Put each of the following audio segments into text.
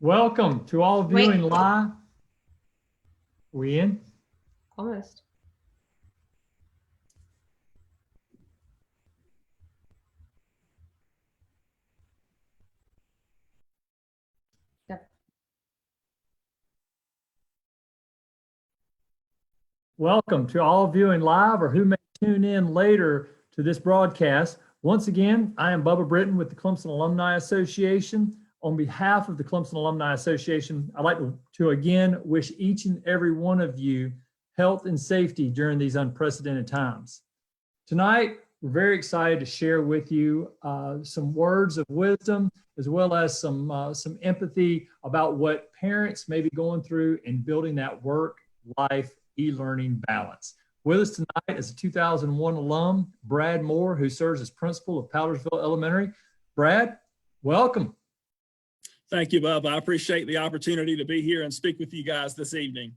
Welcome to all viewing Wait, live. We in? almost. Yep. Welcome to all viewing live or who may tune in later to this broadcast. Once again, I am Bubba Britton with the Clemson Alumni Association. On behalf of the Clemson Alumni Association, I'd like to again wish each and every one of you health and safety during these unprecedented times. Tonight, we're very excited to share with you some words of wisdom, as well as some empathy about what parents may be going through in building that work-life e-learning balance. With us tonight is a 2001 alum, Brad Moore, who serves as principal of Powdersville Elementary. Brad, welcome. Thank you, Bob. I appreciate the opportunity to be here and speak with you guys this evening.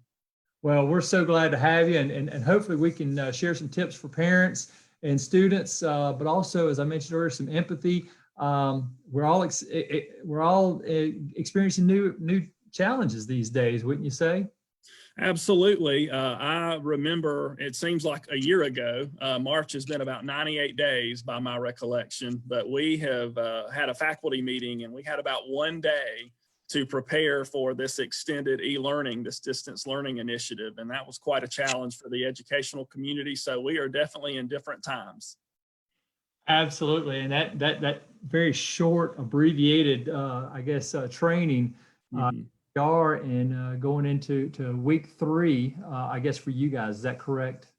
Well, we're so glad to have you, and hopefully we can share some tips for parents and students, but also, as I mentioned earlier, some empathy. We're all experiencing new challenges these days, wouldn't you say? Absolutely. I remember it seems like a year ago, March has been about 98 days by my recollection, but we have had a faculty meeting and we had about 1 day to prepare for this extended e-learning, this distance learning initiative. And that was quite a challenge for the educational community. So we are definitely in different times. Absolutely. And that very short, abbreviated, training, are and going into week 3, I guess, for you guys. Is that correct?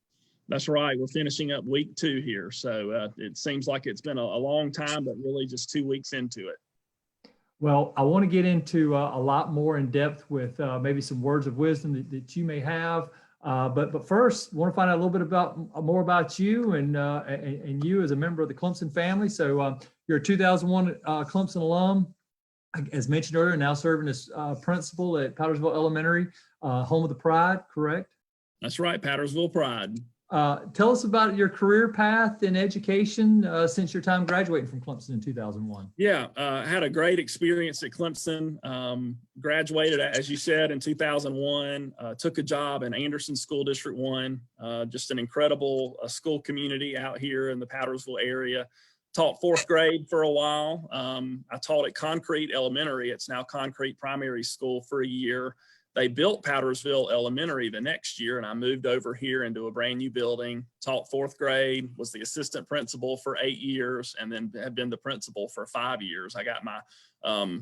That's right. We're finishing up week 2 here. So it seems like it's been a long time, but really just 2 weeks into it. Well, I want to get into a lot more in depth with maybe some words of wisdom that you may have. But first, I want to find out a little bit more about you and you as a member of the Clemson family. So you're a 2001 Clemson alum, as mentioned earlier, now serving as principal at Powdersville Elementary, home of the Pride, correct? That's right, Powdersville Pride. Tell us about your career path in education since your time graduating from Clemson in 2001. Yeah, had a great experience at Clemson. Graduated, as you said, in 2001. Took a job in Anderson School District 1. Just an incredible school community out here in the Powdersville area. Taught 4th grade for a while. I taught at Concrete Elementary. It's now Concrete Primary School for a year. They built Powdersville Elementary the next year, and I moved over here into a brand new building, taught 4th grade, was the assistant principal for 8 years, and then have been the principal for 5 years. I got my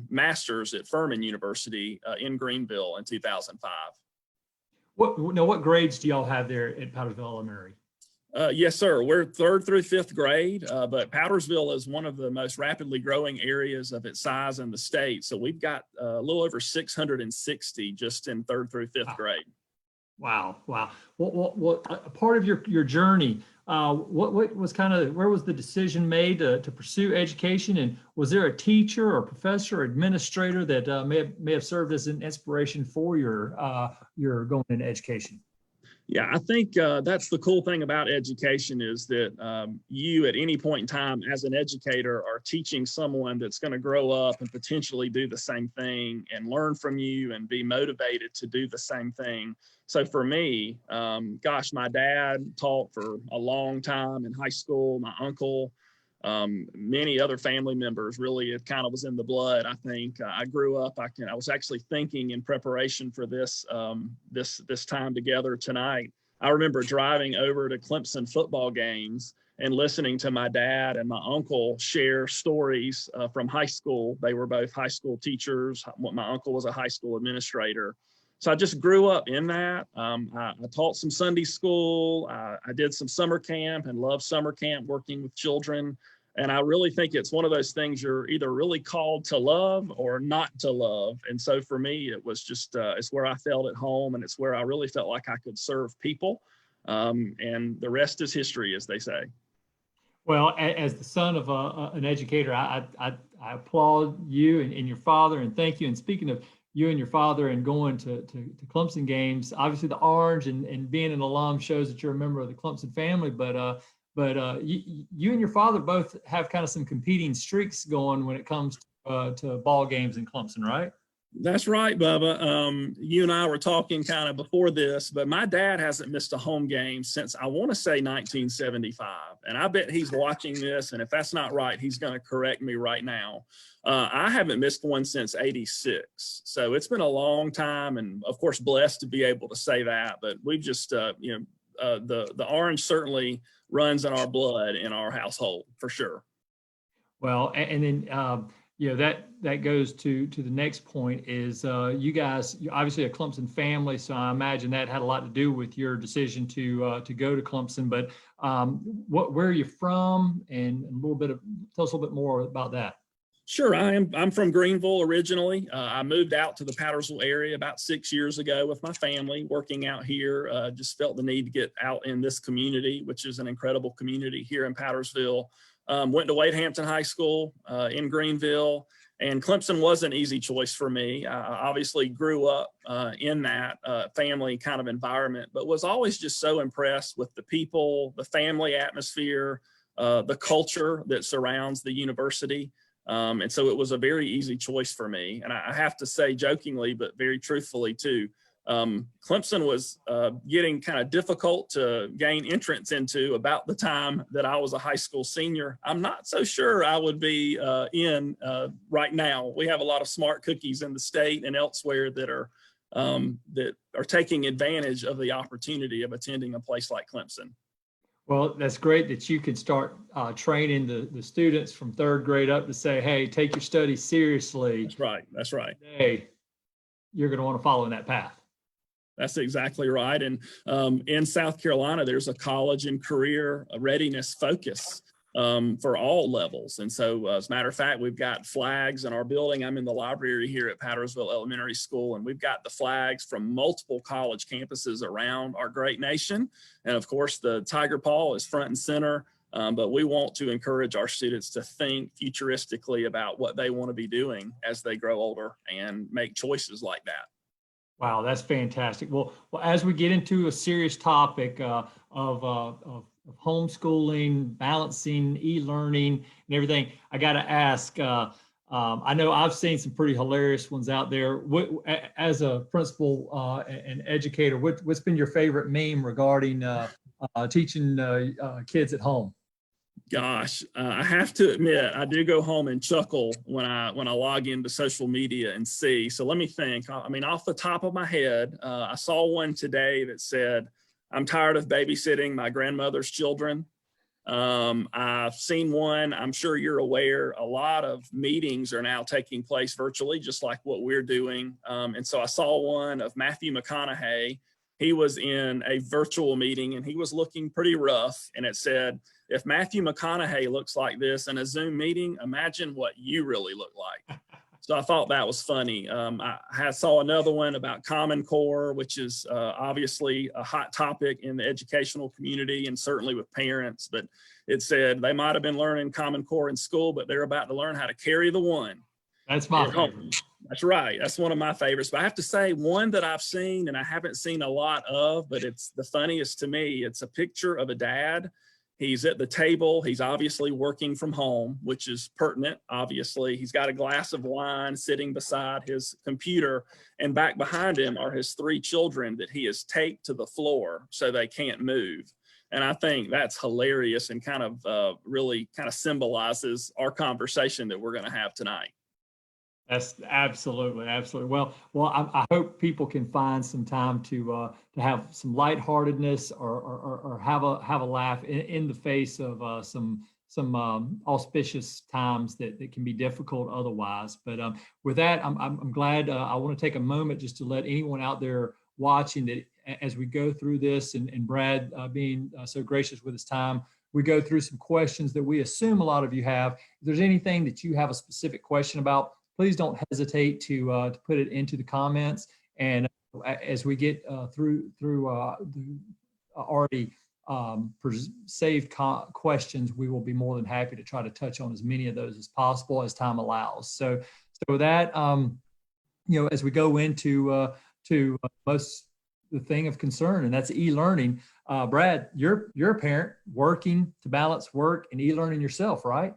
master's at Furman University in Greenville in 2005. What grades do y'all have there at Powdersville Elementary? Yes, sir. We're 3rd through 5th grade, but Powdersville is one of the most rapidly growing areas of its size in the state. So we've got a little over 660 just in 3rd through 5th grade. Wow. What a part of your journey, what was where was the decision made to pursue education? And was there a teacher or professor or administrator that may have served as an inspiration for your going into education? Yeah, I think that's the cool thing about education is that you at any point in time as an educator are teaching someone that's going to grow up and potentially do the same thing and learn from you and be motivated to do the same thing. So for me, gosh, my dad taught for a long time in high school. My uncle, many other family members, really it kind of was in the blood. I think I grew up, I was actually thinking in preparation for this this time together tonight. I remember driving over to Clemson football games and listening to my dad and my uncle share stories from high school. They were both high school teachers. My uncle was a high school administrator. So I just grew up in that. I taught some Sunday school. I did some summer camp and loved summer camp working with children. And I really think it's one of those things you're either really called to love or not to love. And so for me, it was just, it's where I felt at home and it's where I really felt like I could serve people. And the rest is history, as they say. Well, as the son of an educator, I applaud you and your father and thank you. And speaking of you and your father and going to Clemson games, obviously the orange and being an alum shows that you're a member of the Clemson family, but you and your father both have kind of some competing streaks going when it comes to ball games in Clemson, right? That's right, Bubba. You and I were talking kind of before this, but my dad hasn't missed a home game since I want to say 1975. And I bet he's watching this. And if that's not right, he's going to correct me right now. I haven't missed one since 86. So it's been a long time. And of course, blessed to be able to say that. But we've just, the orange certainly runs in our blood in our household for sure. Well, and then, that goes to the next point is you guys, you're obviously a Clemson family, so I imagine that had a lot to do with your decision to go to Clemson. But where are you from, and tell us a little bit more about that. Sure, I'm from Greenville originally. I moved out to the Pattersville area about 6 years ago with my family, working out here. Just felt the need to get out in this community, which is an incredible community here in Pattersville. Went to Wade Hampton High School in Greenville, and Clemson was an easy choice for me. I obviously grew up in that family kind of environment, but was always just so impressed with the people, the family atmosphere, the culture that surrounds the university. And so it was a very easy choice for me. And I have to say, jokingly, but very truthfully too, Clemson was getting kind of difficult to gain entrance into about the time that I was a high school senior. I'm not so sure I would be in right now. We have a lot of smart cookies in the state and elsewhere that are taking advantage of the opportunity of attending a place like Clemson. Well, that's great that you can start training the students from third grade up to say, hey, take your studies seriously. That's right. That's right. Hey, you're going to want to follow in that path. That's exactly right. And in South Carolina, there's a college and career readiness focus for all levels. And so as a matter of fact, we've got flags in our building. I'm in the library here at Pattersville Elementary School, and we've got the flags from multiple college campuses around our great nation. And of course, the Tiger Paw is front and center. But we want to encourage our students to think futuristically about what they want to be doing as they grow older and make choices like that. Wow, that's fantastic. Well, as we get into a serious topic of homeschooling, balancing e-learning and everything, I got to ask, I know I've seen some pretty hilarious ones out there. As a principal and educator, what's been your favorite meme regarding teaching kids at home? Gosh, I have to admit, I do go home and chuckle when I log into social media and see. So let me think. I mean, off the top of my head, I saw one today that said, "I'm tired of babysitting my grandmother's children." I've seen one, I'm sure you're aware, a lot of meetings are now taking place virtually, just like what we're doing. And so I saw one of Matthew McConaughey. He was in a virtual meeting and he was looking pretty rough. And it said, "If Matthew McConaughey looks like this in a Zoom meeting, imagine what you really look like." So I thought that was funny. I saw another one about Common Core, which is obviously a hot topic in the educational community and certainly with parents. But it said they might have been learning Common Core in school, but they're about to learn how to carry the one. That's my favorite. That's right. That's one of my favorites. But I have to say, one that I've seen and I haven't seen a lot of, but it's the funniest to me. It's a picture of a dad. He's at the table. He's obviously working from home, which is pertinent, obviously. He's got a glass of wine sitting beside his computer, and back behind him are his 3 children that he has taped to the floor so they can't move. And I think that's hilarious and kind of really kind of symbolizes our conversation that we're going to have tonight. That's absolutely. Well, I hope people can find some time to have some lightheartedness or have a laugh in the face of some auspicious times that can be difficult otherwise. But with that, I'm glad. I want to take a moment just to let anyone out there watching that as we go through this, and Brad being so gracious with his time, we go through some questions that we assume a lot of you have. If there's anything that you have a specific question about, please don't hesitate to put it into the comments. And as we get through the already saved questions, we will be more than happy to try to touch on as many of those as possible as time allows. So with that, as we go into most the thing of concern, and that's e-learning. Brad, you're a parent working to balance work and e-learning yourself, right?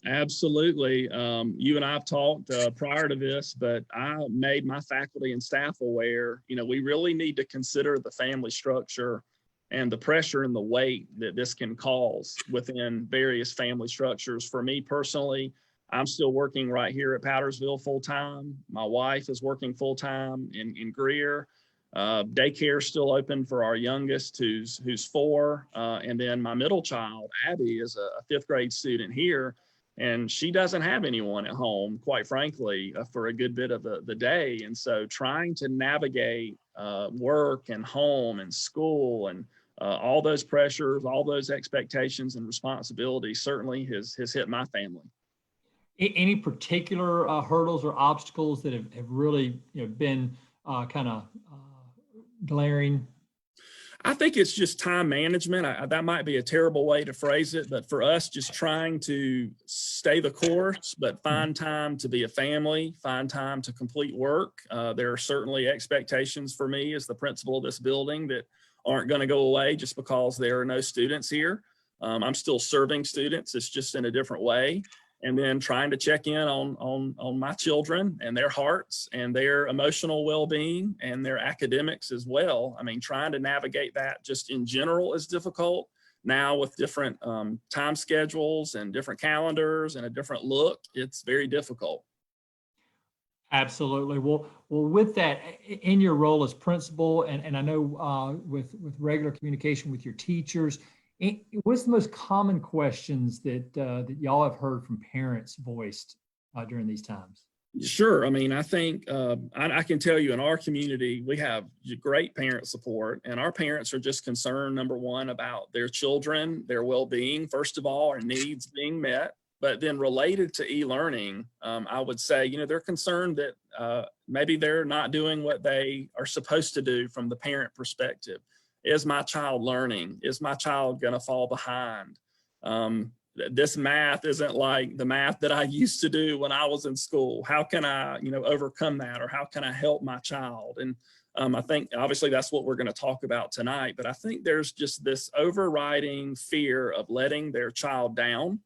Absolutely. You and I have talked prior to this, but I made my faculty and staff aware, we really need to consider the family structure and the pressure and the weight that this can cause within various family structures. For me personally, I'm still working right here at Powdersville full time. My wife is working full time in Greer. Daycare is still open for our youngest, who's 4, and then my middle child, Abby, is a 5th grade student here. And she doesn't have anyone at home, quite frankly, for a good bit of the day. And so trying to navigate work and home and school and all those pressures, all those expectations and responsibilities certainly has hit my family. Any particular hurdles or obstacles that have really been kind of glaring? I think it's just time management. That might be a terrible way to phrase it, but for us, just trying to stay the course, but find time to be a family, find time to complete work. There are certainly expectations for me as the principal of this building that aren't going to go away just because there are no students here. I'm still serving students. It's just in a different way. And then trying to check in on my children and their hearts and their emotional well-being and their academics as well. I mean, trying to navigate that just in general is difficult. Now with different time schedules and different calendars and a different look, it's very difficult. Absolutely. Well, with that, in your role as principal, and I know with regular communication with your teachers, what's the most common questions that y'all have heard from parents voiced during these times? Sure. I mean, I think I can tell you in our community, we have great parent support, and our parents are just concerned, number one, about their children, their well-being, first of all, our needs being met. But then related to e-learning, I would say, they're concerned that maybe they're not doing what they are supposed to do from the parent perspective. Is my child learning? Is my child going to fall behind? This math isn't like the math that I used to do when I was in school. How can I, overcome that? Or how can I help my child? And I think obviously that's what we're going to talk about tonight. But I think there's just this overriding fear of letting their child down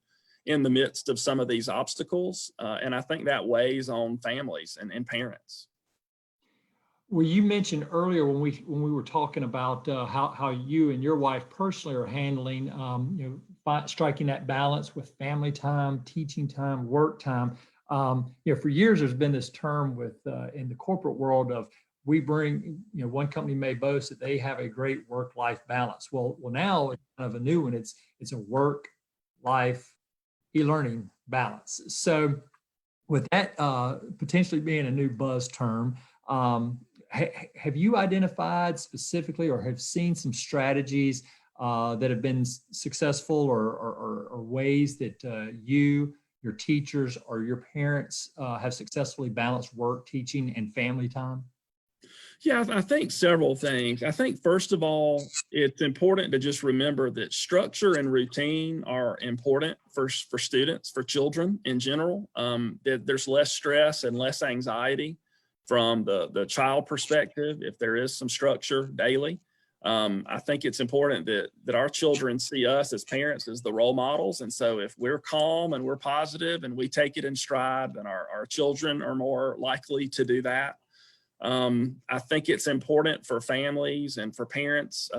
in the midst of some of these obstacles. And I think that weighs on families and parents. Well, you mentioned earlier when we were talking about how you and your wife personally are handling, striking that balance with family time, teaching time, work time. For years there's been this term with in the corporate world of we bring, one company may boast that they have a great work-life balance. Well, now it's kind of a new one. It's a work-life e-learning balance. So, with that potentially being a new buzz term. Have you identified specifically or have seen some strategies that have been successful or ways that you, your teachers, or your parents have successfully balanced work, teaching, and family time? Yeah, I think several things. I think, first of all, it's important to just remember that structure and routine are important for students, for children in general. That there's less stress and less anxiety from the child perspective if there is some structure daily. I think it's important that our children see us as parents as the role models. And so if we're calm and we're positive and we take it in stride, then our children are more likely to do that. I think it's important for families and for parents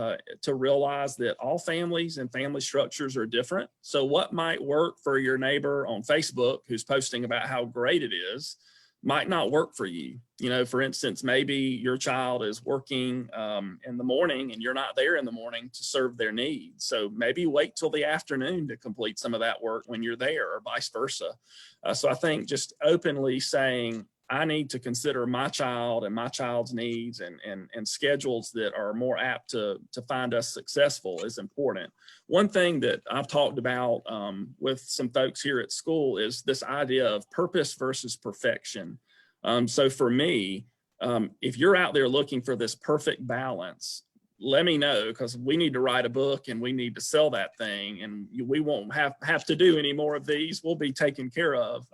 to realize that all families and family structures are different. So what might work for your neighbor on Facebook who's posting about how great it is might not work for you. For instance, maybe your child is working in the morning and you're not there in the morning to serve their needs. So maybe wait till the afternoon to complete some of that work when you're there, or vice versa. So I think just openly saying, I need to consider my child and my child's needs and schedules that are more apt to find us successful is important. One thing that I've talked about with some folks here at school is this idea of purpose versus perfection. So for me, if you're out there looking for this perfect balance, let me know, because we need to write a book and we need to sell that thing, and we won't have to do any more of these. We'll be taken care of.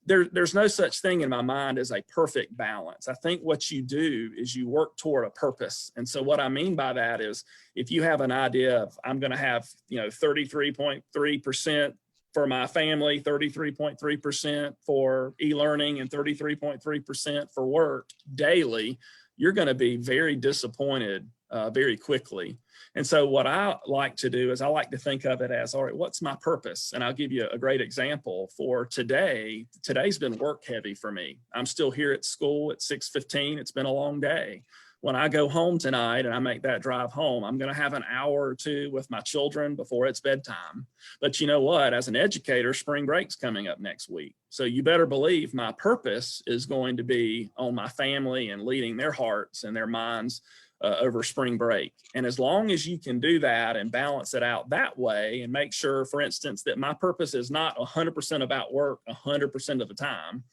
There's no such thing in my mind as a perfect balance. I think what you do is you work toward a purpose. And so what I mean by that is if you have an idea of I'm going to have 33.3% for my family, 33.3% for e-learning and 33.3% for work daily, you're going to be very disappointed very quickly. And so what I like to do is I like to think of it as, all right, what's my purpose? And I'll give you a great example for today. Today's been work heavy for me. I'm still here at school at 6:15. It's been a long day. When I go home tonight and I make that drive home, I'm going to have an hour or two with my children before it's bedtime. But you know what? As an educator, spring break's coming up next week. So you better believe my purpose is going to be on my family and leading their hearts and their minds over spring break. And as long as you can do that and balance it out that way and make sure, for instance, that my purpose is not 100% about work 100% of the time,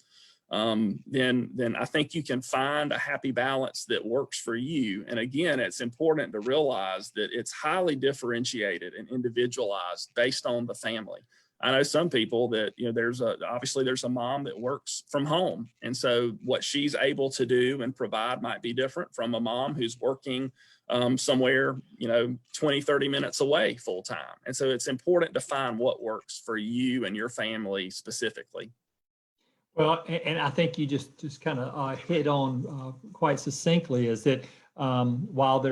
then I think you can find a happy balance that works for you. And again, it's important to realize that it's highly differentiated and individualized based on the family. I know some people that, you know, obviously there's a mom that works from home. And so what she's able to do and provide might be different from a mom who's working somewhere, you know, 20, 30 minutes away full time. And so it's important to find what works for you and your family specifically. Well, and I think you just kind of hit on quite succinctly is that while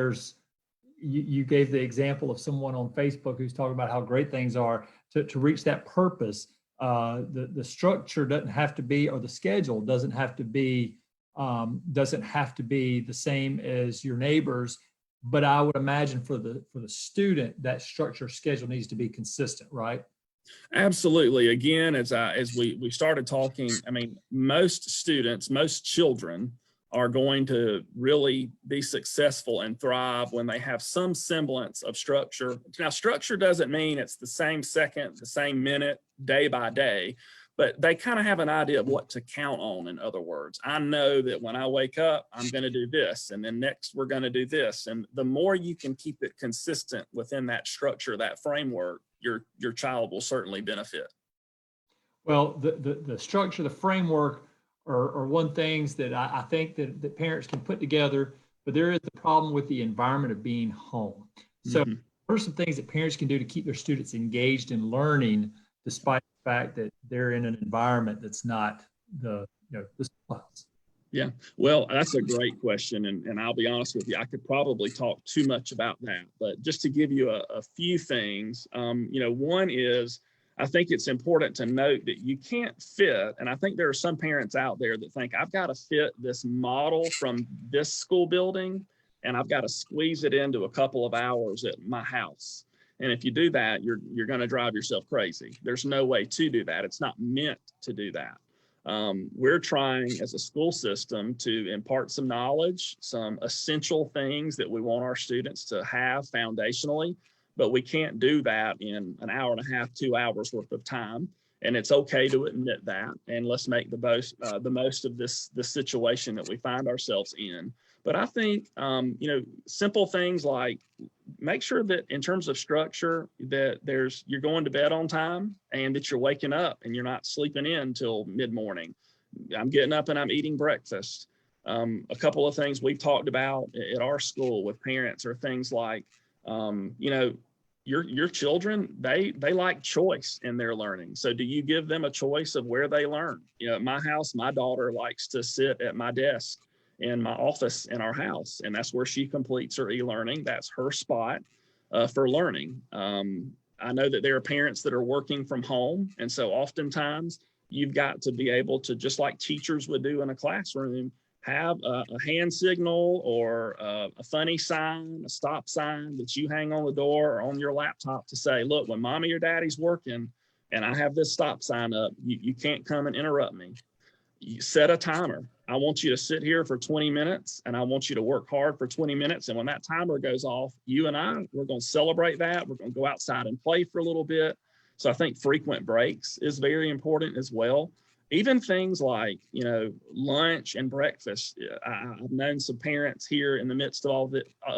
you gave the example of someone on Facebook who's talking about how great things are to reach that purpose, the structure doesn't have to be, or the schedule doesn't have to be the same as your neighbors. But I would imagine for the student, that structure schedule needs to be consistent, right? Absolutely. Again, as we started talking, I mean, most students, most children are going to really be successful and thrive when they have some semblance of structure. Now, structure doesn't mean it's the same second, the same minute, day by day, but they kind of have an idea of what to count on. In other words, I know that when I wake up, I'm going to do this, and then next we're going to do this. And the more you can keep it consistent within that structure, that framework, your child will certainly benefit. Well, the structure, the framework are one things that I think that parents can put together, but there is the problem with the environment of being home. So what are some things that parents can do to keep their students engaged in learning, despite the fact that they're in an environment that's not the class? Yeah, well, that's a great question. And I'll be honest with you, I could probably talk too much about that. But just to give you a few things, one is, I think it's important to note that you can't fit, and I think there are some parents out there that think, I've got to fit this model from this school building, and I've got to squeeze it into a couple of hours at my house. And if you do that, you're going to drive yourself crazy. There's no way to do that. It's not meant to do that. We're trying as a school system to impart some knowledge, some essential things that we want our students to have foundationally, but we can't do that in an hour and a half, 2 hours worth of time. And it's okay to admit that. And let's make the most of this situation that we find ourselves in. But I think, simple things like make sure that in terms of structure that you're going to bed on time and that you're waking up and you're not sleeping in till mid-morning. I'm getting up and I'm eating breakfast. A couple of things we've talked about at our school with parents are things like, your children, they like choice in their learning. So do you give them a choice of where they learn? At my house, my daughter likes to sit at my desk in my office in our house, and that's where she completes her e-learning. That's her spot for learning. I know that there are parents that are working from home, and so oftentimes you've got to be able to, just like teachers would do in a classroom, have a hand signal or a funny sign, a stop sign that you hang on the door or on your laptop to say, look, when mommy or daddy's working and I have this stop sign up, you can't come and interrupt me. You set a timer. I want you to sit here for 20 minutes and I want you to work hard for 20 minutes. And when that timer goes off, you and we're going to celebrate that. We're going to go outside and play for a little bit. So I think frequent breaks is very important as well. Even things like, lunch and breakfast. I've known some parents here in the midst of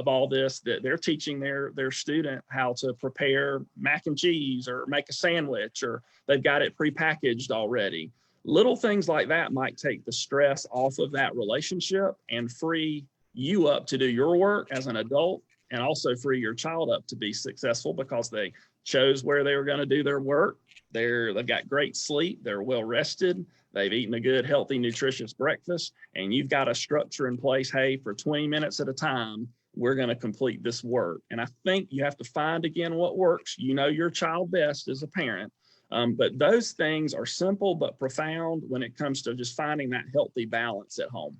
all this that they're teaching their student how to prepare mac and cheese or make a sandwich, or they've got it prepackaged already. Little things like that might take the stress off of that relationship and free you up to do your work as an adult, and also free your child up to be successful because they chose where they were going to do their work. They've got great sleep. They're well rested. They've eaten a good, healthy, nutritious breakfast, and you've got a structure in place. Hey, for 20 minutes at a time, we're going to complete this work. And I think you have to find again what works. You know your child best as a parent, but those things are simple but profound when it comes to just finding that healthy balance at home.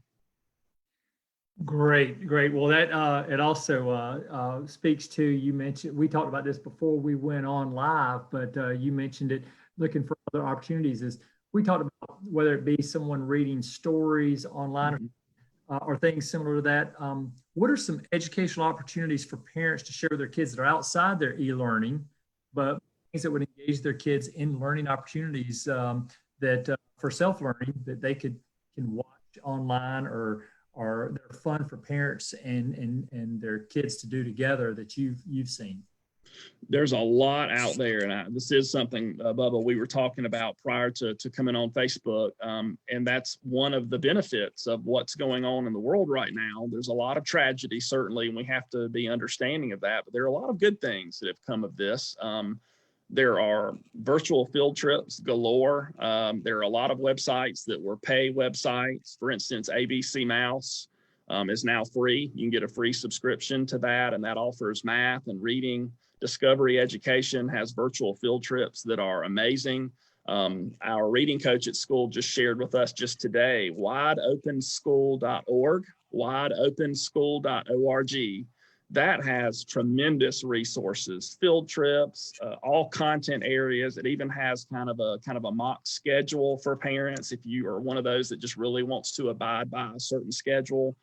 Great, great. Well, that it also speaks to, you mentioned, we talked about this before we went on live, but you mentioned it, looking for other opportunities. Is we talked about whether it be someone reading stories online or things similar to that. What are some educational opportunities for parents to share with their kids that are outside their e-learning, but things that would engage their kids in learning opportunities that for self-learning that they can watch online or they're fun for parents and their kids to do together that you've seen? There's a lot out there, and this is something, Bubba, we were talking about prior to coming on Facebook, and that's one of the benefits of what's going on in the world right now. There's a lot of tragedy, certainly, and we have to be understanding of that, but there are a lot of good things that have come of this. There are virtual field trips galore. There are a lot of websites that were pay websites. For instance, ABC Mouse is now free. You can get a free subscription to that, and that offers math and reading. Discovery Education has virtual field trips that are amazing. Our reading coach at school just shared with us just today, wideopenschool.org, wideopenschool.org. That has tremendous resources, field trips, all content areas. It even has kind of a mock schedule for parents if you are one of those that just really wants to abide by a certain schedule.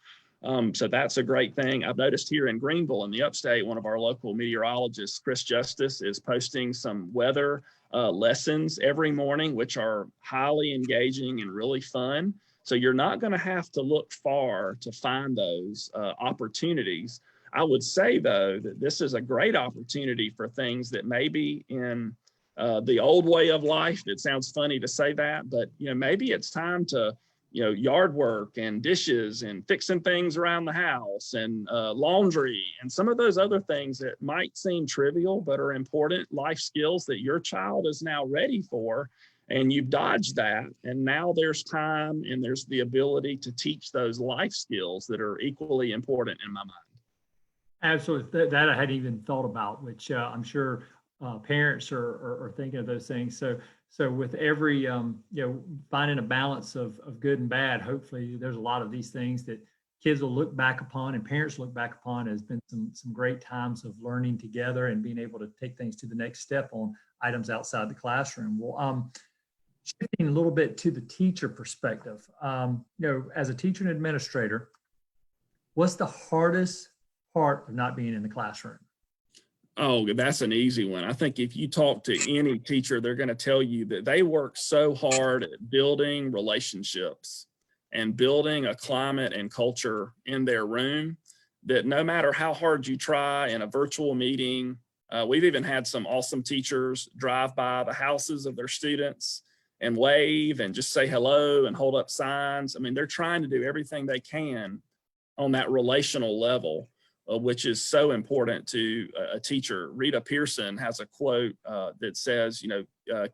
So that's a great thing. I've noticed here in Greenville in the upstate, one of our local meteorologists, Chris Justice, is posting some weather lessons every morning, which are highly engaging and really fun. So you're not going to have to look far to find those opportunities. I would say, though, that this is a great opportunity for things that maybe in the old way of life, it sounds funny to say that, but maybe it's time to yard work and dishes and fixing things around the house and laundry and some of those other things that might seem trivial but are important life skills that your child is now ready for, and you've dodged that, and now there's time and there's the ability to teach those life skills that are equally important in my mind. Absolutely. That I hadn't even thought about, which I'm sure parents are thinking of those things. So with every, finding a balance of good and bad, hopefully there's a lot of these things that kids will look back upon and parents look back upon as been some great times of learning together and being able to take things to the next step on items outside the classroom. Well, shifting a little bit to the teacher perspective, as a teacher and administrator, what's the hardest part of not being in the classroom? Oh, that's an easy one. I think if you talk to any teacher, they're going to tell you that they work so hard at building relationships and building a climate and culture in their room that no matter how hard you try in a virtual meeting, we've even had some awesome teachers drive by the houses of their students and wave and just say hello and hold up signs. I mean, they're trying to do everything they can on that relational level, which is so important to a teacher. Rita Pearson has a quote that says,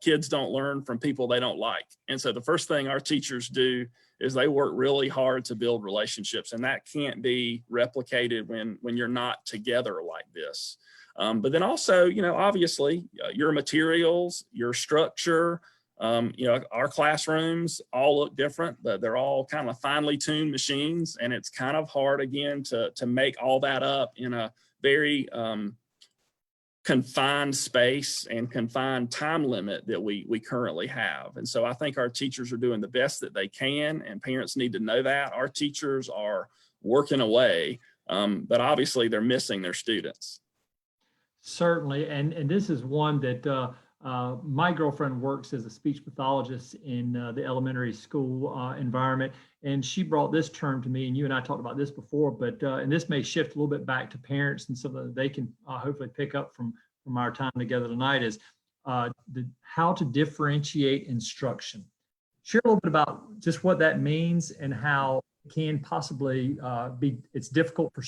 kids don't learn from people they don't like. And so the first thing our teachers do is they work really hard to build relationships, and that can't be replicated when you're not together like this. But then also, obviously your materials, your structure, our classrooms all look different, but they're all kind of finely tuned machines, and it's kind of hard again to make all that up in a very confined space and confined time limit that we currently have. And so I think our teachers are doing the best that they can, and parents need to know that. Our teachers are working away, but obviously they're missing their students. Certainly, and this is one that my girlfriend works as a speech pathologist in the elementary school environment, and she brought this term to me, and you and I talked about this before, but and this may shift a little bit back to parents and something that they can hopefully pick up from our time together tonight is how to differentiate instruction. Share a little bit about just what that means and how it can possibly it's difficult for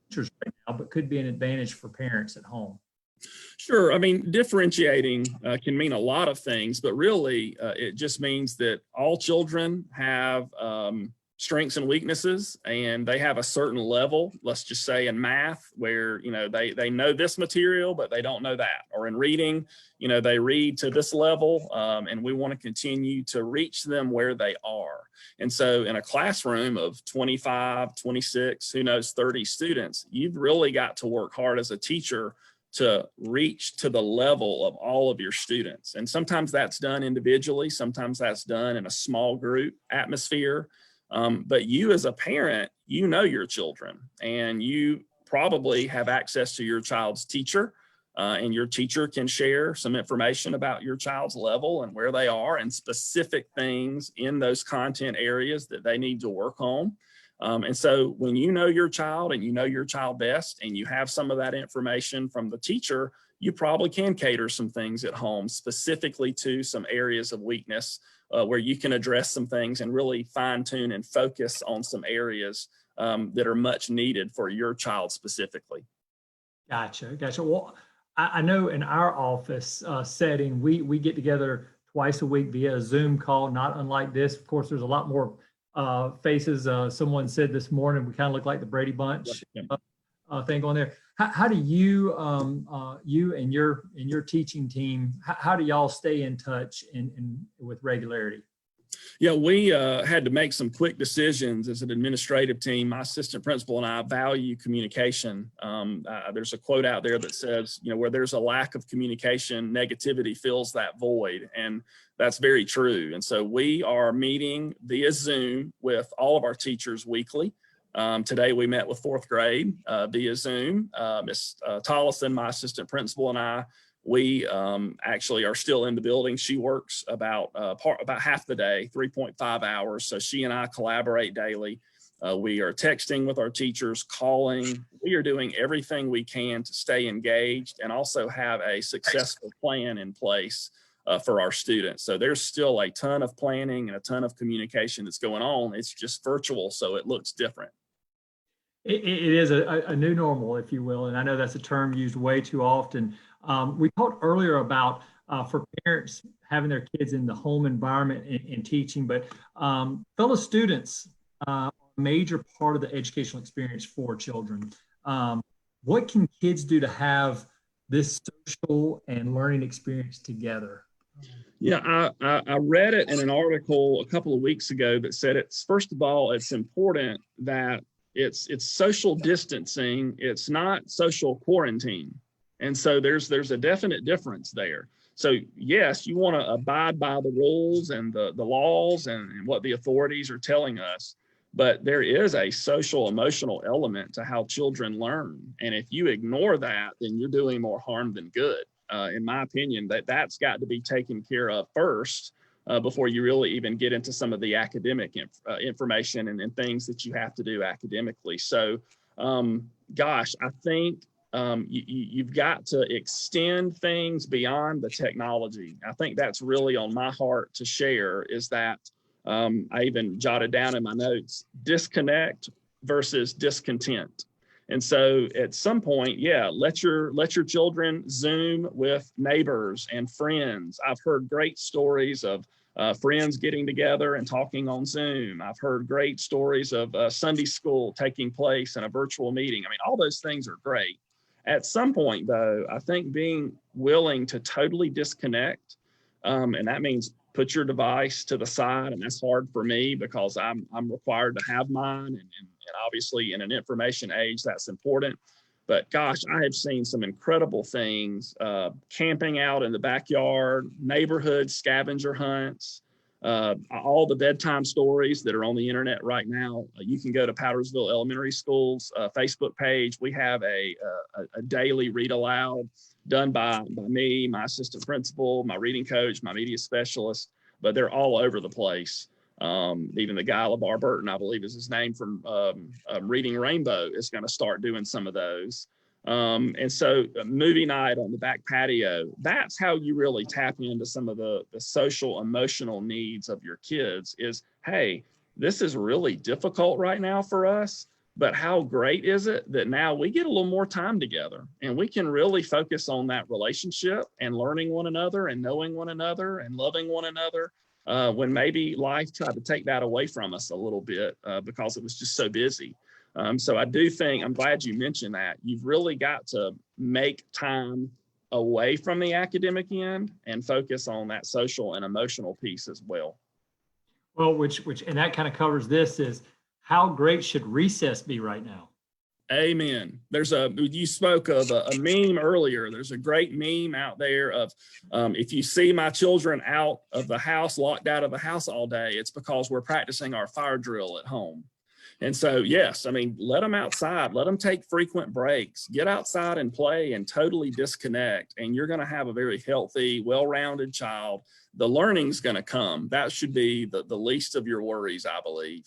teachers right now, but could be an advantage for parents at home. Sure. I mean, differentiating can mean a lot of things, but really it just means that all children have strengths and weaknesses, and they have a certain level, let's just say in math, where, they know this material, but they don't know that. Or in reading, they read to this level, and we want to continue to reach them where they are. And so in a classroom of 25, 26, who knows, 30 students, you've really got to work hard as a teacher to reach to the level of all of your students. And sometimes that's done individually, sometimes that's done in a small group atmosphere. But you as a parent, you know your children, and you probably have access to your child's teacher, and your teacher can share some information about your child's level and where they are and specific things in those content areas that they need to work on. And so when you know your child and you know your child best, and you have some of that information from the teacher, you probably can cater some things at home specifically to some areas of weakness, where you can address some things and really fine tune and focus on some areas that are much needed for your child specifically. Gotcha. Well, I know in our office setting, we get together twice a week via a Zoom call, not unlike this. Of course, there's a lot more faces. Someone said this morning, we kind of look like the Brady Bunch thing going there. How do you, you and your teaching team, how do y'all stay in touch and with regularity? Yeah, we had to make some quick decisions as an administrative team. My assistant principal and I value communication. There's a quote out there that says, where there's a lack of communication, negativity fills that void. And that's very true. And so we are meeting via Zoom with all of our teachers weekly. Today we met with fourth grade via Zoom. Ms. Tollison, my assistant principal, and I, we actually are still in the building. She works about half the day, 3.5 hours. So she and I collaborate daily. We are texting with our teachers, calling. We are doing everything we can to stay engaged and also have a successful plan in place for our students. So there's still a ton of planning and a ton of communication that's going on. It's just virtual, so it looks different. It is a new normal, if you will. And I know that's a term used way too often. We talked earlier about for parents having their kids in the home environment and teaching, but fellow students are a major part of the educational experience for children. What can kids do to have this social and learning experience together? Yeah, I read it in an article a couple of weeks ago that said first of all, it's important that it's social distancing. It's not social quarantine. And so there's a definite difference there. So yes, you want to abide by the rules and the laws and what the authorities are telling us, but there is a social emotional element to how children learn. And if you ignore that, then you're doing more harm than good. In my opinion, that's got to be taken care of first before you really even get into some of the academic information and things that you have to do academically. So, gosh, I think you've got to extend things beyond the technology. I think that's really on my heart to share, is that I even jotted down in my notes, disconnect versus discontent. And so at some point, yeah, let your children Zoom with neighbors and friends. I've heard great stories of friends getting together and talking on Zoom. I've heard great stories of Sunday school taking place in a virtual meeting. I mean, all those things are great. At some point, though, I think being willing to totally disconnect, and that means put your device to the side, and that's hard for me because I'm required to have mine, and obviously in an information age, that's important. But gosh, I have seen some incredible things, camping out in the backyard, neighborhood scavenger hunts, all the bedtime stories that are on the internet right now. You can go to Powdersville Elementary School's Facebook page. We have a daily read aloud done by me, my assistant principal, my reading coach, my media specialist, but they're all over the place. Even the guy, LeVar Burton, I believe is his name, from Reading Rainbow, is going to start doing some of those. And so movie night on the back patio, that's how you really tap into some of the social emotional needs of your kids is, hey, this is really difficult right now for us, But how great is it that now we get a little more time together and we can really focus on that relationship and learning one another and knowing one another and loving one another, when maybe life tried to take that away from us a little bit because it was just so busy. So I do think, I'm glad you mentioned that. You've really got to make time away from the academic end and focus on that social and emotional piece as well. Well, and that kind of covers this is how great should recess be right now? Amen. You spoke of a meme earlier. There's a great meme out there of if you see my children out of the house, locked out of the house all day, it's because we're practicing our fire drill at home. And so, yes, I mean, let them outside, let them take frequent breaks, get outside and play and totally disconnect. And you're going to have a very healthy, well-rounded child. The learning's going to come. That should be the least of your worries, I believe.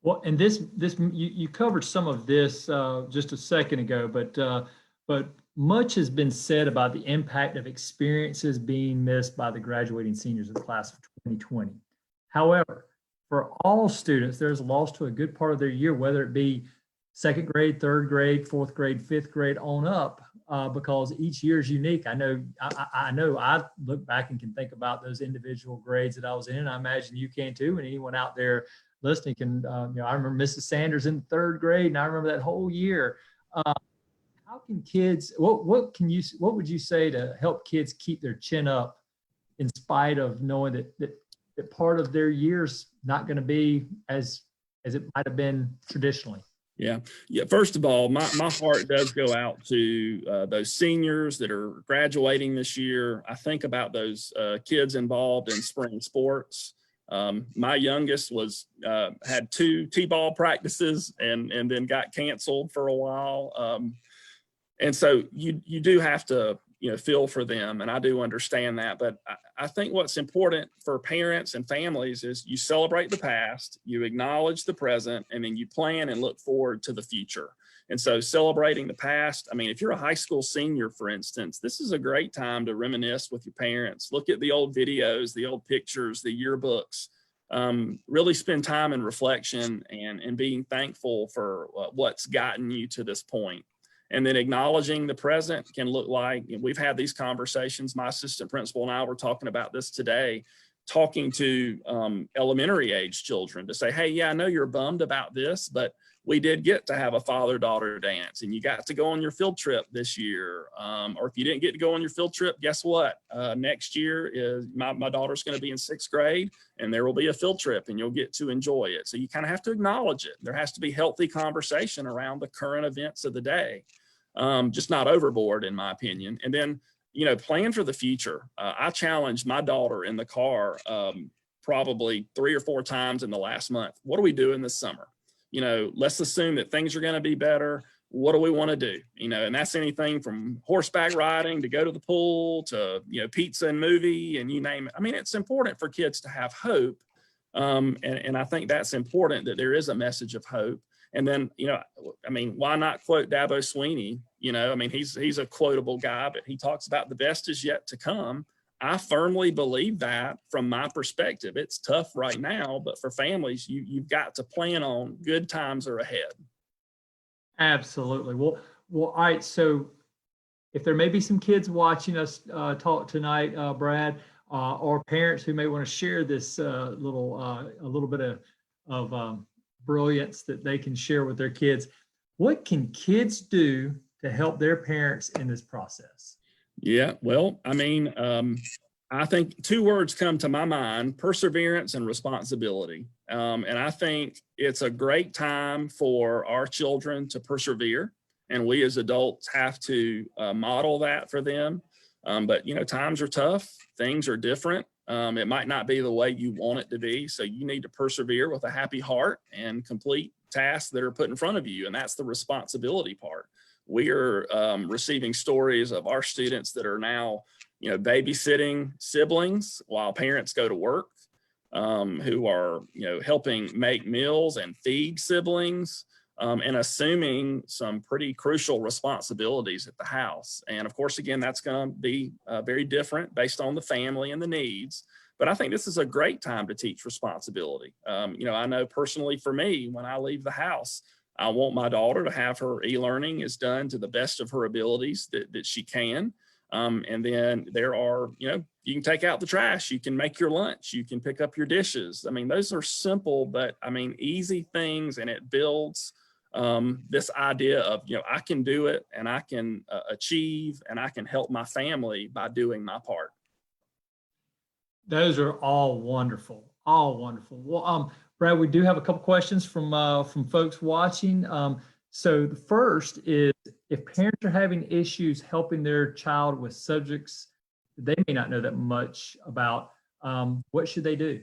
Well, and you covered some of this just a second ago, but much has been said about the impact of experiences being missed by the graduating seniors of the class of 2020. However, for all students, there's a loss to a good part of their year, whether it be second grade, third grade, fourth grade, fifth grade on up, because each year is unique. I know I look back and can think about those individual grades that I was in, and I imagine you can too, and anyone out there listening can, I remember Mrs. Sanders in third grade, and I remember that whole year. How can kids, what would you say to help kids keep their chin up in spite of knowing that part of their year's not going to be as it might have been traditionally? Yeah. First of all, my heart does go out to those seniors that are graduating this year. I think about those kids involved in spring sports. My youngest had 2 t-ball practices and then got canceled for a while. And so you do have to, feel for them. And I do understand that. But I think what's important for parents and families is you celebrate the past, you acknowledge the present, and then you plan and look forward to the future. And so celebrating the past, I mean, if you're a high school senior, for instance, this is a great time to reminisce with your parents, look at the old videos, the old pictures, the yearbooks, really spend time in reflection and being thankful for what's gotten you to this point. And then acknowledging the present can look like, we've had these conversations, my assistant principal and I were talking about this today, talking to elementary age children to say, hey, yeah, I know you're bummed about this, but we did get to have a father-daughter dance and you got to go on your field trip this year. Or if you didn't get to go on your field trip, guess what? Next year is my daughter's going to be in 6th grade and there will be a field trip and you'll get to enjoy it. So you kind of have to acknowledge it. There has to be healthy conversation around the current events of the day. Just not overboard, in my opinion. And then, plan for the future. I challenged my daughter in the car probably 3 or 4 times in the last month. What are we doing this summer? Let's assume that things are going to be better. What do we want to do? And that's anything from horseback riding to go to the pool to, pizza and movie and you name it. I mean, it's important for kids to have hope. And I think that's important that there is a message of hope. And then, why not quote Dabo Sweeney? He's a quotable guy, but he talks about the best is yet to come. I firmly believe that from my perspective. It's tough right now, but for families, you've got to plan on good times are ahead. Absolutely. Well, all right. So if there may be some kids watching us talk tonight, Brad, or parents who may want to share this a little bit of brilliance that they can share with their kids, what can kids do to help their parents in this process? Yeah, well, I think 2 words come to my mind: perseverance and responsibility. And I think it's a great time for our children to persevere, and we as adults have to model that for them. But times are tough, things are different. It might not be the way you want it to be, so you need to persevere with a happy heart and complete tasks that are put in front of you, and that's the responsibility part. We are receiving stories of our students that are now, babysitting siblings while parents go to work, who are, helping make meals and feed siblings, and assuming some pretty crucial responsibilities at the house. And of course, again, that's going to be very different based on the family and the needs. But I think this is a great time to teach responsibility. I know personally for me, when I leave the house, I want my daughter to have her e-learning is done to the best of her abilities that she can. And then there are, you can take out the trash, you can make your lunch, you can pick up your dishes. I mean, those are simple, but I mean, easy things, and it builds this idea of, I can do it, and I can achieve, and I can help my family by doing my part. Those are all wonderful, all wonderful. Well, Brad, we do have a couple questions from folks watching. So the first is, if parents are having issues helping their child with subjects they may not know that much about, what should they do?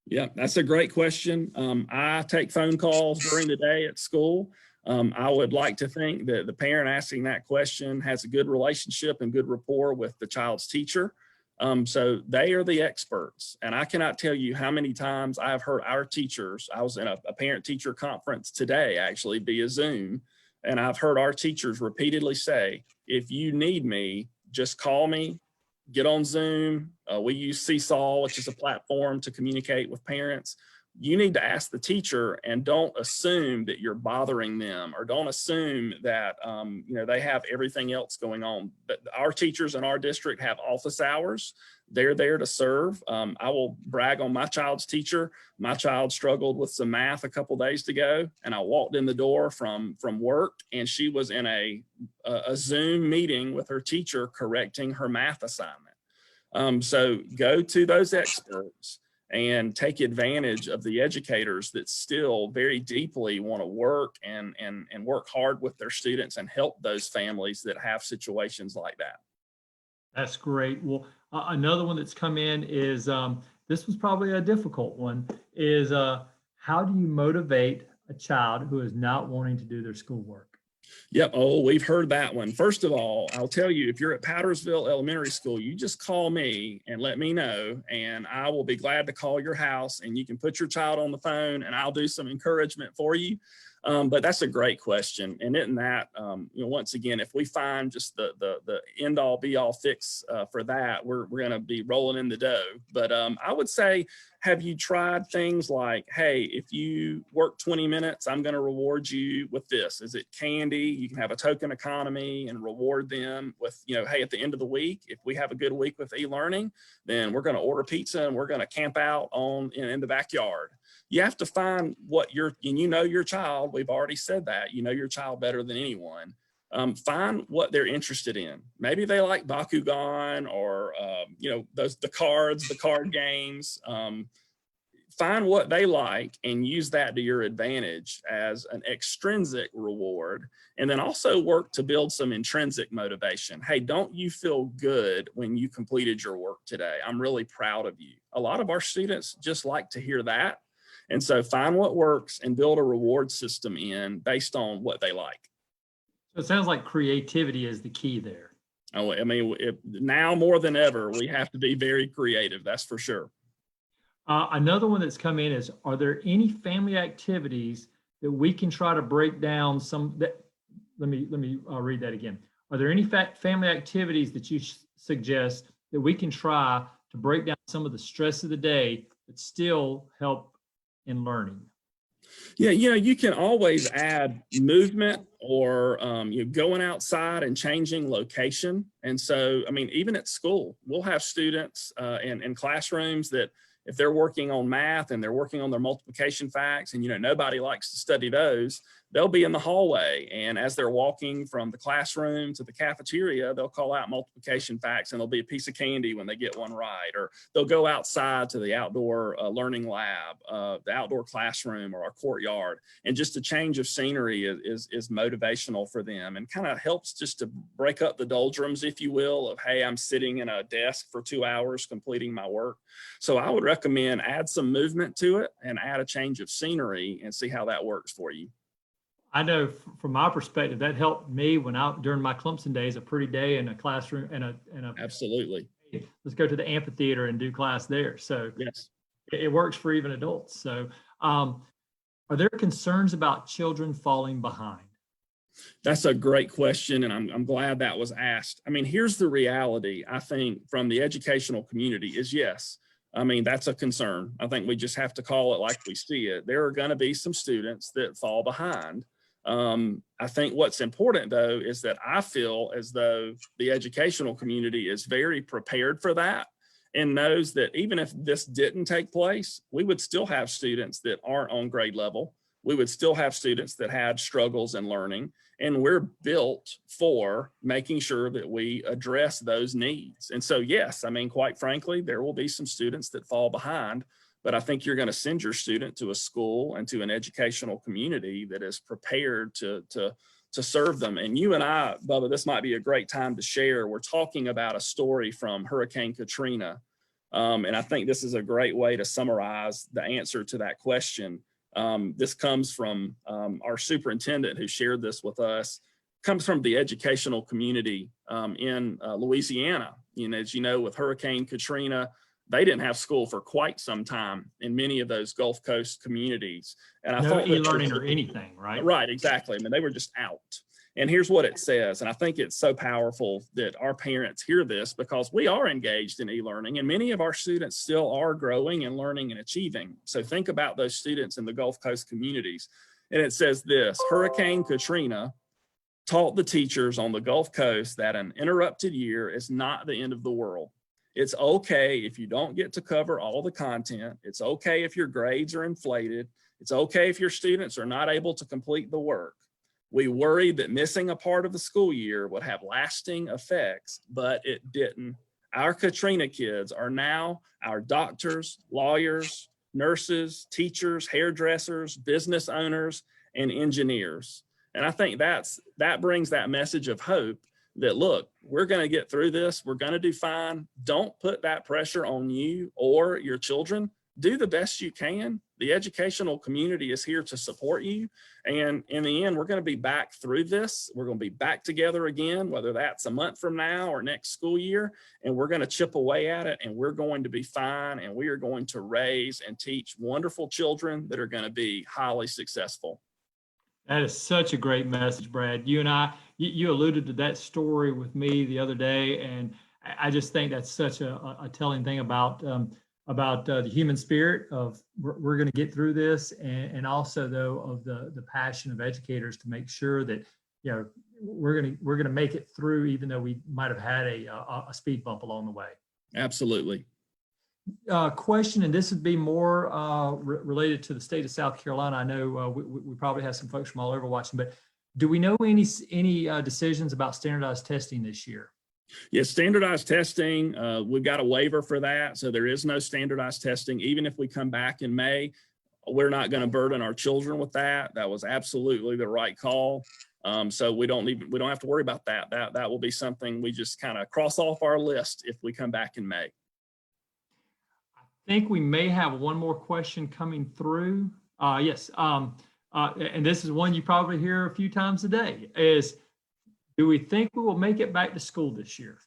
Yeah, that's a great question. I take phone calls during the day at school. I would like to think that the parent asking that question has a good relationship and good rapport with the child's teacher. So they are the experts. And I cannot tell you how many times I've heard our teachers. I was in a parent-teacher conference today, actually, via Zoom. And I've heard our teachers repeatedly say, if you need me, just call me, get on Zoom. We use Seesaw, which is a platform to communicate with parents. You need to ask the teacher, and don't assume that you're bothering them, or don't assume that they have everything else going on. But our teachers in our district have office hours. They're there to serve. I will brag on my child's teacher. My child struggled with some math a couple days ago, and I walked in the door from work, and she was in a Zoom meeting with her teacher correcting her math assignment. So go to those experts and take advantage of the educators that still very deeply want to work and work hard with their students and help those families that have situations like that. That's great. Well, another one that's come in is, this was probably a difficult one, is how do you motivate a child who is not wanting to do their schoolwork? Yep. Oh, we've heard that one. First of all, I'll tell you, if you're at Powdersville Elementary School, you just call me and let me know, and I will be glad to call your house, and you can put your child on the phone, and I'll do some encouragement for you. But that's a great question. And isn't that, once again, if we find just the end all be all fix for that, we're going to be rolling in the dough. But I would say, have you tried things like, hey, if you work 20 minutes, I'm going to reward you with this. Is it candy? You can have a token economy and reward them with, hey, at the end of the week, if we have a good week with e-learning, then we're going to order pizza and we're going to camp out in the backyard. You have to find what your child, we've already said that, your child better than anyone. Find what they're interested in. Maybe they like Bakugan or, the card games. Find what they like and use that to your advantage as an extrinsic reward. And then also work to build some intrinsic motivation. Hey, don't you feel good when you completed your work today? I'm really proud of you. A lot of our students just like to hear that. And so find what works and build a reward system in based on what they like. So it sounds like creativity is the key there. Oh, I mean, now more than ever, we have to be very creative. That's for sure. Another one that's come in is, are there any family activities that we can try to break down let me read that again. Are there any family activities that you suggest that we can try to break down some of the stress of the day but still help in learning? Yeah, you can always add movement or going outside and changing location. And so, I mean, even at school, we'll have students in classrooms that if they're working on math and they're working on their multiplication facts and, nobody likes to study those, they'll be in the hallway. And as they're walking from the classroom to the cafeteria, they'll call out multiplication facts and there'll be a piece of candy when they get one right. Or they'll go outside to the outdoor learning lab, the outdoor classroom or our courtyard. And just a change of scenery is motivational for them and kind of helps just to break up the doldrums, if you will, of, hey, I'm sitting in a desk for 2 hours completing my work. So I would recommend add some movement to it and add a change of scenery and see how that works for you. I know from my perspective, that helped me during my Clemson days, a pretty day in a classroom Absolutely. Let's go to the amphitheater and do class there. So yes, it works for even adults. So are there concerns about children falling behind? That's a great question. And I'm glad that was asked. I mean, here's the reality, I think, from the educational community is yes. I mean, that's a concern. I think we just have to call it like we see it. There are going to be some students that fall behind. I think what's important, though, is that I feel as though the educational community is very prepared for that and knows that even if this didn't take place, we would still have students that aren't on grade level. We would still have students that had struggles in learning, and we're built for making sure that we address those needs. And so, yes, I mean, quite frankly, there will be some students that fall behind, but I think you're going to send your student to a school and to an educational community that is prepared to serve them. And you and I, Bubba, this might be a great time to share. We're talking about a story from Hurricane Katrina. And I think this is a great way to summarize the answer to that question. This comes from our superintendent who shared this with us, comes from the educational community in Louisiana. You know, as you know, with Hurricane Katrina, they didn't have school for quite some time in many of those Gulf Coast communities. And I No thought e-learning or anything, right? Right, exactly. I mean, they were just out. And here's what it says. And I think it's so powerful that our parents hear this because we are engaged in e-learning and many of our students still are growing and learning and achieving. So think about those students in the Gulf Coast communities. And it says this: Hurricane Katrina taught the teachers on the Gulf Coast that an interrupted year is not the end of the world. It's okay if you don't get to cover all the content. It's okay if your grades are inflated. It's okay if your students are not able to complete the work. We worried that missing a part of the school year would have lasting effects, but it didn't. Our Katrina kids are now our doctors, lawyers, nurses, teachers, hairdressers, business owners, and engineers. And I think that brings that message of hope that, look, we're going to get through this. We're going to do fine. Don't put that pressure on you or your children. Do the best you can. The educational community is here to support you. And in the end, we're going to be back through this. We're going to be back together again, whether that's a month from now or next school year. And we're going to chip away at it and we're going to be fine. And we are going to raise and teach wonderful children that are going to be highly successful. That is such a great message, Brad. You and I, you alluded to that story with me the other day, and I just think that's such a telling thing about the human spirit of we're going to get through this, and also though of the passion of educators to make sure that we're going to make it through, even though we might have had a speed bump along the way. Absolutely. Question, and this would be more related to the state of South Carolina. I know we probably have some folks from all over watching, but do we know any decisions about standardized testing this year? Yes, standardized testing, we've got a waiver for that. So there is no standardized testing. Even if we come back in May, we're not going to burden our children with that. That was absolutely the right call. So we don't have to worry about that. That will be something we just kind of cross off our list if we come back in May. I think we may have one more question coming through. Yes. And this is one you probably hear a few times a day is, do we think we will make it back to school this year?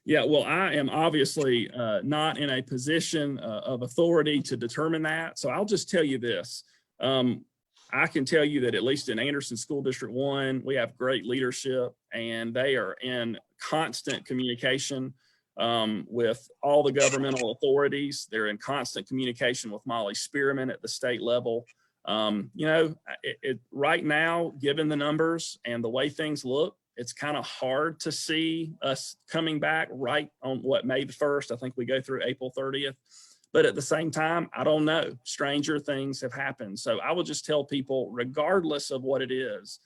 Yeah, well, I am obviously not in a position of authority to determine that. So I'll just tell you this. I can tell you that at least in Anderson School District 1, we have great leadership and they are in constant communication with all the governmental authorities. They're in constant communication with Molly Spearman at the state level. Right now, given the numbers and the way things look, it's kind of hard to see us coming back right on May the 1st. I think we go through April 30th. But at the same time, I don't know. Stranger things have happened. So I will just tell people, regardless of what it is,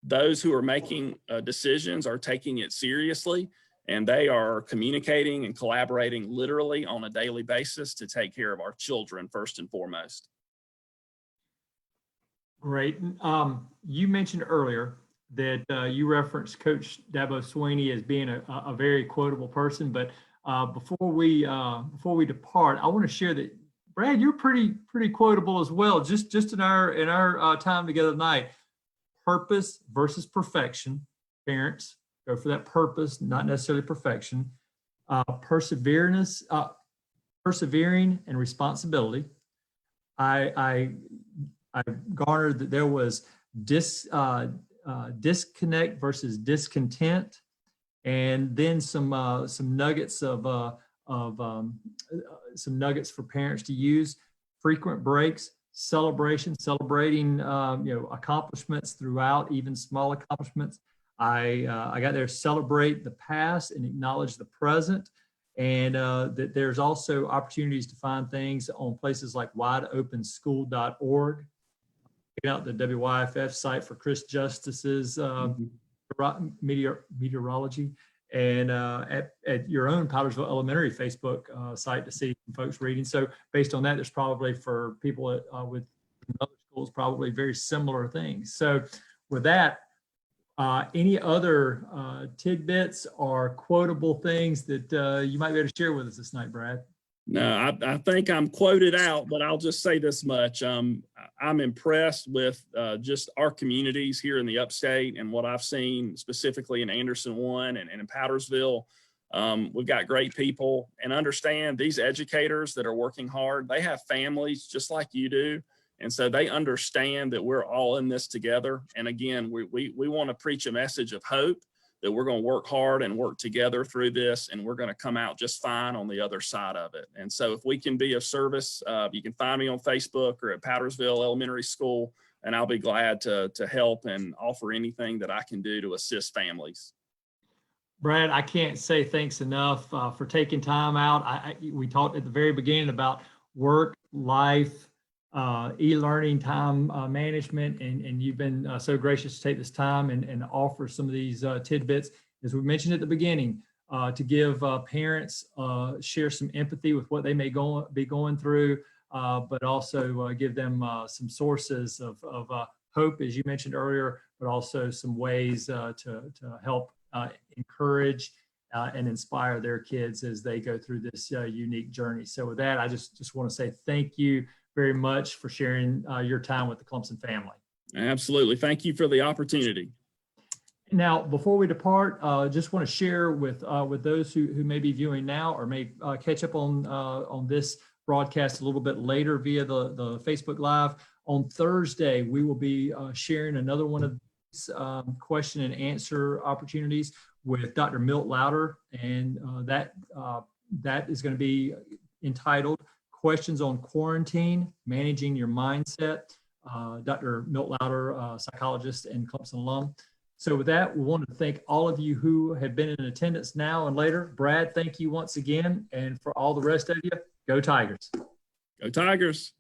those who are making decisions are taking it seriously. And they are communicating and collaborating literally on a daily basis to take care of our children first and foremost. Great. You mentioned earlier that you referenced Coach Dabo Sweeney as being a very quotable person. But before we depart, I want to share that, Brad, you're pretty quotable as well. Just in our time together tonight, purpose versus perfection. Parents, go for that purpose, not necessarily perfection. Persevering and responsibility. I garnered that there was disconnect versus discontent, and then some nuggets of some nuggets for parents to use. Frequent breaks, celebrating accomplishments throughout, even small accomplishments. I got there to celebrate the past and acknowledge the present. And that there's also opportunities to find things on places like wideopenschool.org. Check out the WYFF site for Chris Justice's meteorology, and at your own Powdersville Elementary Facebook site to see folks reading. So based on that, there's probably for people with other schools, probably very similar things. So with that, any other tidbits or quotable things that you might be able to share with us this night, Brad? No, I think I'm quoted out, but I'll just say this much. I'm impressed with just our communities here in the upstate and what I've seen specifically in Anderson 1 and in Powdersville. We've got great people, and understand these educators that are working hard, they have families just like you do. And so they understand that we're all in this together. And again, we want to preach a message of hope, that we're going to work hard and work together through this, and we're going to come out just fine on the other side of it. And so if we can be of service, you can find me on Facebook or at Powdersville Elementary School, and I'll be glad to help and offer anything that I can do to assist families. Brad, I can't say thanks enough for taking time out. We talked at the very beginning about work, life, e-learning, time management, and you've been so gracious to take this time and offer some of these tidbits, as we mentioned at the beginning, to give parents, share some empathy with what they may be going through, but also give them some sources of hope, as you mentioned earlier, but also some ways to help encourage and inspire their kids as they go through this unique journey. So with that, I just want to say thank you very much for sharing your time with the Clemson family. Absolutely. Thank you for the opportunity. Now, before we depart, just want to share with those who may be viewing now or may catch up on this broadcast a little bit later via the Facebook Live. On Thursday, we will be sharing another one of these question and answer opportunities with Dr. Milt Louder, and that is going to be entitled Questions on Quarantine, Managing Your Mindset. Dr. Milt Louder, psychologist and Clemson alum. So with that, we want to thank all of you who have been in attendance now and later. Brad, thank you once again. And for all the rest of you, go Tigers. Go Tigers.